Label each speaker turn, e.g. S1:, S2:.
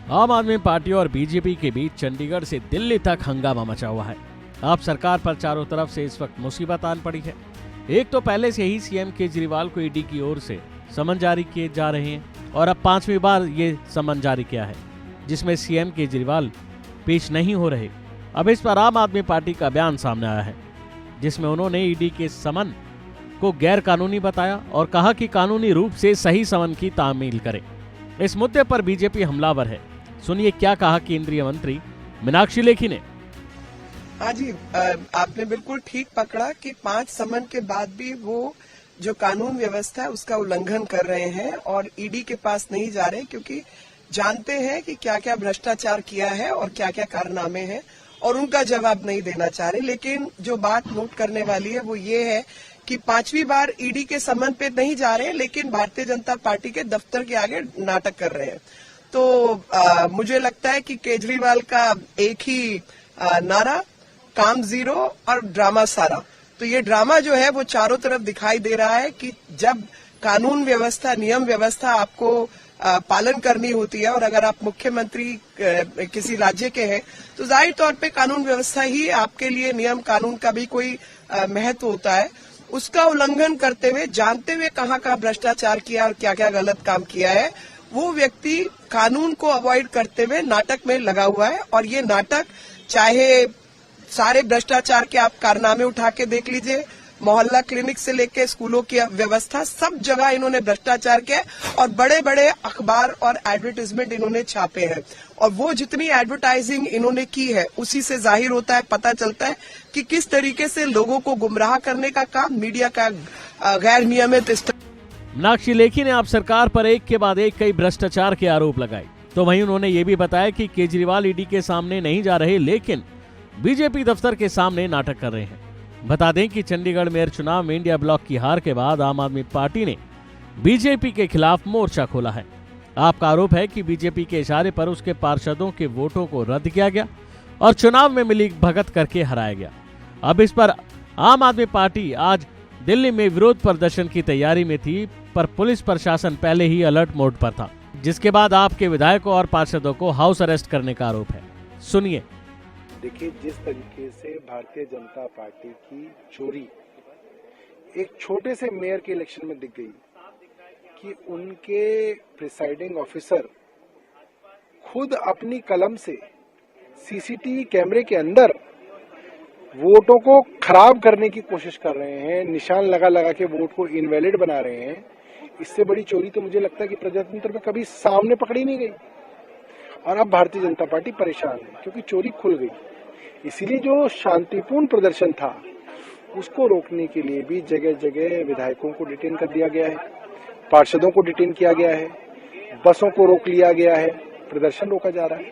S1: आम आदमी पार्टी और बीजेपी के बीच चंडीगढ़ से दिल्ली तक हंगामा मचा हुआ है। अब सरकार पर चारों तरफ से इस वक्त मुसीबत आन पड़ी है। एक तो पहले से ही सीएम केजरीवाल को ईडी की ओर से समन जारी किए जा रहे हैं और अब 5वीं बार ये समन जारी किया है जिसमें सीएम केजरीवाल पेश नहीं हो रहे। अब इस पर आम आदमी पार्टी का बयान सामने आया है जिसमें उन्होंने ईडी के समन को गैर कानूनी बताया और कहा कि कानूनी रूप से सही समन की तामील करे। इस मुद्दे पर बीजेपी हमलावर है। सुनिए क्या कहा केंद्रीय मंत्री मीनाक्षी लेखी ने।
S2: हाँ जी, आपने बिल्कुल ठीक पकड़ा कि 5 समन के बाद भी वो जो कानून व्यवस्था है उसका उल्लंघन कर रहे हैं और ईडी के पास नहीं जा रहे क्योंकि जानते हैं कि क्या क्या भ्रष्टाचार किया है और क्या क्या कारनामे हैं और उनका जवाब नहीं देना चाह रहे। लेकिन जो बात नोट करने वाली है वो ये है कि 5वीं बार ईडी के समन पे नहीं जा रहे हैं लेकिन भारतीय जनता पार्टी के दफ्तर के आगे नाटक कर रहे हैं। तो मुझे लगता है कि केजरीवाल का एक ही नारा, काम जीरो और ड्रामा सारा। तो ये ड्रामा जो है वो चारों तरफ दिखाई दे रहा है कि जब कानून व्यवस्था, नियम व्यवस्था आपको पालन करनी होती है और अगर आप मुख्यमंत्री किसी राज्य के हैं तो जाहिर तौर पे कानून व्यवस्था ही आपके लिए, नियम कानून का भी कोई महत्व होता है। उसका उल्लंघन करते हुए, जानते हुए कहाँ कहाँ भ्रष्टाचार किया और क्या क्या गलत काम किया है, वो व्यक्ति कानून को अवॉइड करते हुए नाटक में लगा हुआ है। और ये नाटक, चाहे सारे भ्रष्टाचार के आप कारनामे उठा के देख लीजिए, मोहल्ला क्लिनिक से लेके स्कूलों की व्यवस्था, सब जगह इन्होंने भ्रष्टाचार किया और बड़े बड़े अखबार और एडवर्टाइजमेंट इन्होंने छापे हैं। और वो जितनी एडवर्टाइजिंग इन्होंने की है उसी से जाहिर होता है, पता चलता है कि किस तरीके से लोगों को गुमराह करने का काम मीडिया का गैर नियमित।
S1: मीनाक्षी लेखी ने आप सरकार पर एक के बाद एक कई भ्रष्टाचार के आरोप लगाए। तो वहीं उन्होंने ये भी बताया कि केजरीवाल ईडी के सामने नहीं जा रहे लेकिन बीजेपी दफ्तर के सामने नाटक कर रहे हैं। बता दें कि चंडीगढ़ मेयर चुनाव में इंडिया ब्लॉक की हार के बाद आम आदमी पार्टी ने बीजेपी के खिलाफ मोर्चा खोला है। आपका आरोप है कि बीजेपी के इशारे पर उसके पार्षदों के वोटों को रद्द किया गया और चुनाव में मिली भगत करके हराया गया। अब इस पर आम आदमी पार्टी आज दिल्ली में विरोध प्रदर्शन की तैयारी में थी, पर पुलिस प्रशासन पहले ही अलर्ट मोड पर था, जिसके बाद आपके विधायकों और पार्षदों को हाउस अरेस्ट करने का आरोप है। सुनिए।
S3: देखिए, जिस तरीके से भारतीय जनता पार्टी की चोरी एक छोटे से मेयर के इलेक्शन में दिख गई कि उनके प्रिसाइडिंग ऑफिसर खुद अपनी कलम से सीसीटीवी कैमरे के अंदर वोटों को खराब करने की कोशिश कर रहे हैं, निशान लगा लगा के वोट को इनवैलिड बना रहे हैं। इससे बड़ी चोरी तो मुझे लगता है कि प्रजातंत्र में कभी सामने पकड़ी नहीं गई। और अब भारतीय जनता पार्टी परेशान है क्योंकि चोरी खुल गई। इसीलिए जो शांतिपूर्ण प्रदर्शन था उसको रोकने के लिए भी जगह जगह विधायकों को डिटेन कर दिया गया है, पार्षदों को डिटेन किया गया है, बसों को रोक लिया गया है, प्रदर्शन रोका जा रहा है।